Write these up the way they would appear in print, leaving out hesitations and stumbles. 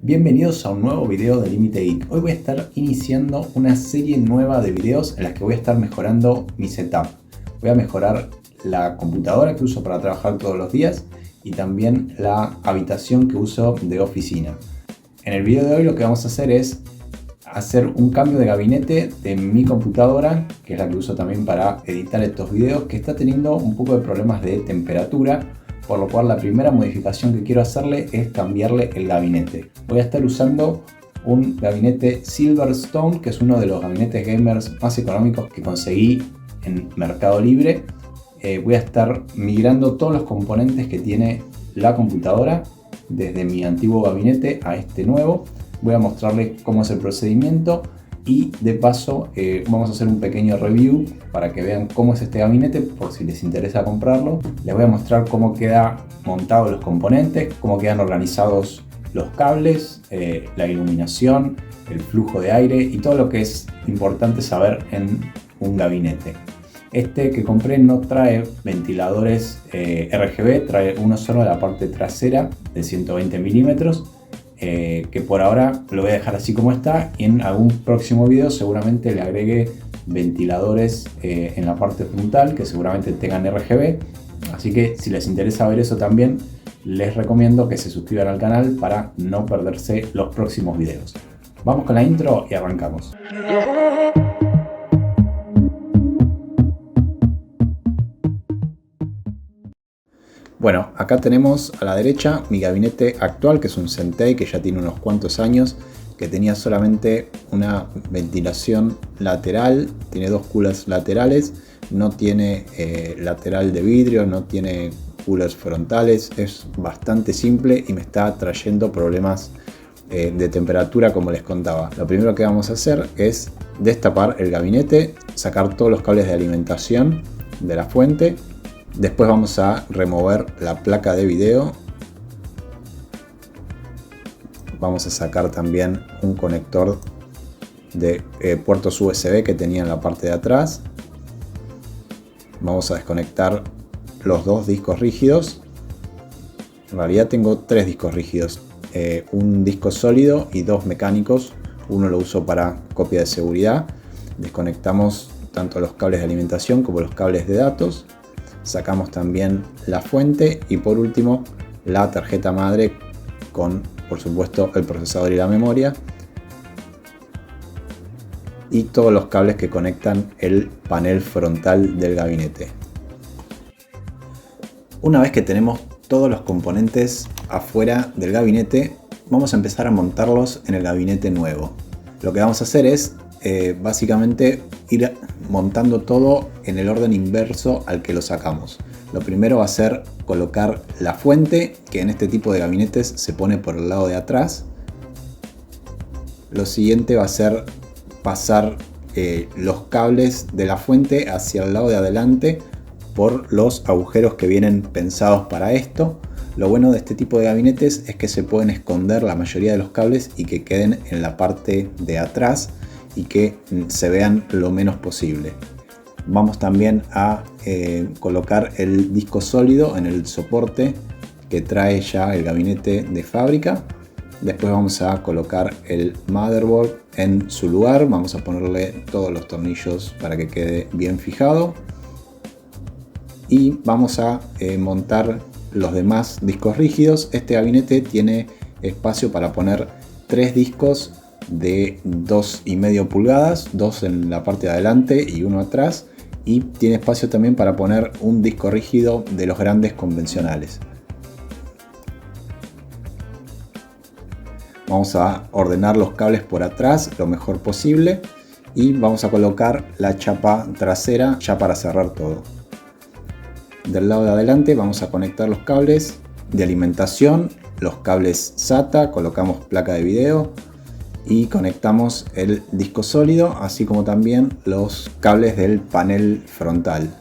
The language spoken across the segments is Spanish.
Bienvenidos a un nuevo video de Límite Geek. Hoy voy a estar iniciando una serie nueva de videos en las que voy a estar mejorando mi setup. Voy a mejorar la computadora que uso para trabajar todos los días y también la habitación que uso de oficina. En el video de hoy lo que vamos a hacer es hacer un cambio de gabinete de mi computadora, que es la que uso también para editar estos videos, que está teniendo un poco de problemas de temperatura, por lo cual la primera modificación que quiero hacerle es cambiarle el gabinete. Voy a estar usando un gabinete Silverstone, que es uno de los gabinetes gamers más económicos que conseguí en Mercado Libre. Voy a estar migrando todos los componentes que tiene la computadora desde mi antiguo gabinete a este nuevo. Voy a mostrarles cómo es el procedimiento y de paso vamos a hacer un pequeño review para que vean cómo es este gabinete por si les interesa comprarlo. Les voy a mostrar cómo queda montado los componentes, cómo quedan organizados los cables, la iluminación, el flujo de aire y todo lo que es importante saber en un gabinete. Este que compré no trae ventiladores RGB, trae uno solo de la parte trasera de 120 milímetros. Que por ahora lo voy a dejar así como está, y en algún próximo video seguramente le agregue ventiladores en la parte frontal que seguramente tengan RGB, así que si les interesa ver eso también les recomiendo que se suscriban al canal para no perderse los próximos videos. Vamos con la intro y arrancamos. Bueno, acá tenemos a la derecha mi gabinete actual, que es un Centei que ya tiene unos cuantos años, que tenía solamente una ventilación lateral, tiene dos coolers laterales, no tiene lateral de vidrio, no tiene coolers frontales, es bastante simple y me está trayendo problemas de temperatura, como les contaba. Lo primero que vamos a hacer es destapar el gabinete, sacar todos los cables de alimentación de la fuente. Después vamos a remover la placa de video. Vamos a sacar también un conector de puertos USB que tenía en la parte de atrás. Vamos a desconectar los dos discos rígidos. En realidad tengo tres discos rígidos. Un disco sólido y dos mecánicos. Uno lo uso para copia de seguridad. Desconectamos tanto los cables de alimentación como los cables de datos. Sacamos también la fuente y por último la tarjeta madre con, por supuesto, el procesador y la memoria y todos los cables que conectan el panel frontal del gabinete. Una vez que tenemos todos los componentes afuera del gabinete, vamos a empezar a montarlos en el gabinete nuevo. Lo que vamos a hacer es básicamente ir montando todo en el orden inverso al que lo sacamos. Lo primero va a ser colocar la fuente, que en este tipo de gabinetes se pone por el lado de atrás. Lo siguiente va a ser pasar los cables de la fuente hacia el lado de adelante por los agujeros que vienen pensados para esto. Lo bueno de este tipo de gabinetes es que se pueden esconder la mayoría de los cables y que queden en la parte de atrás y que se vean lo menos posible. Vamos también a colocar el disco sólido en el soporte que trae ya el gabinete de fábrica. Después vamos a colocar el motherboard en su lugar. Vamos a ponerle todos los tornillos para que quede bien fijado. Y vamos a montar los demás discos rígidos. Este gabinete tiene espacio para poner 3 discos de 2,5 pulgadas, 2 en la parte de adelante y uno atrás, y tiene espacio también para poner un disco rígido de los grandes convencionales. Vamos a ordenar los cables por atrás lo mejor posible y vamos a colocar la chapa trasera ya para cerrar todo. Del lado de adelante vamos a conectar los cables de alimentación, los cables SATA, colocamos placa de video y conectamos el disco sólido, así como también los cables del panel frontal.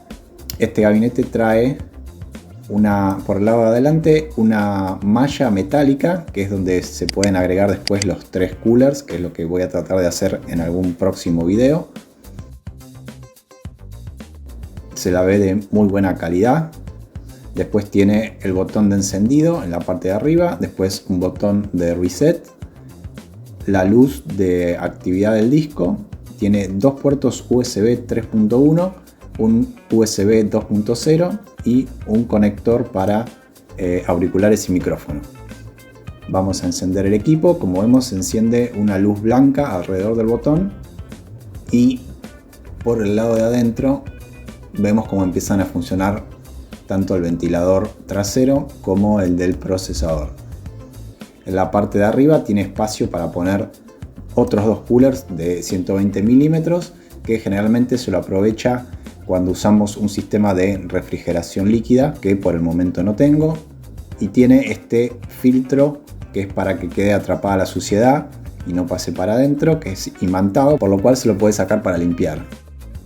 Este gabinete trae por el lado de adelante una malla metálica, que es donde se pueden agregar después los 3 coolers, que es lo que voy a tratar de hacer en algún próximo video. Se la ve de muy buena calidad. Después tiene el botón de encendido en la parte de arriba, después un botón de reset, la luz de actividad del disco, tiene dos puertos USB 3.1, un USB 2.0 y un conector para auriculares y micrófono. Vamos a encender el equipo. Como vemos, se enciende una luz blanca alrededor del botón y por el lado de adentro vemos cómo empiezan a funcionar tanto el ventilador trasero como el del procesador. En la parte de arriba tiene espacio para poner otros dos coolers de 120 milímetros que generalmente se lo aprovecha cuando usamos un sistema de refrigeración líquida, que por el momento no tengo, y tiene este filtro que es para que quede atrapada la suciedad y no pase para adentro, que es imantado, por lo cual se lo puede sacar para limpiar.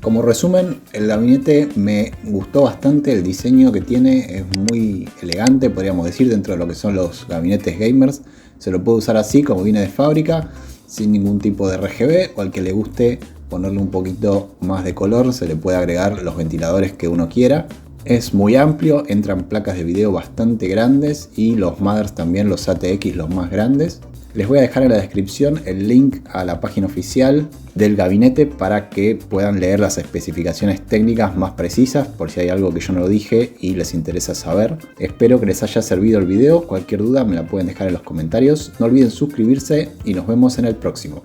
Como resumen, el gabinete me gustó bastante, el diseño que tiene es muy elegante, podríamos decir, dentro de lo que son los gabinetes gamers. Se lo puede usar así como viene de fábrica, sin ningún tipo de RGB, o al que le guste ponerle un poquito más de color se le puede agregar los ventiladores que uno quiera. Es muy amplio, entran placas de video bastante grandes y los mothers también, los ATX, los más grandes. Les voy a dejar en la descripción el link a la página oficial del gabinete para que puedan leer las especificaciones técnicas más precisas, por si hay algo que yo no dije y les interesa saber. Espero que les haya servido el video. Cualquier duda me la pueden dejar en los comentarios. No olviden suscribirse y nos vemos en el próximo.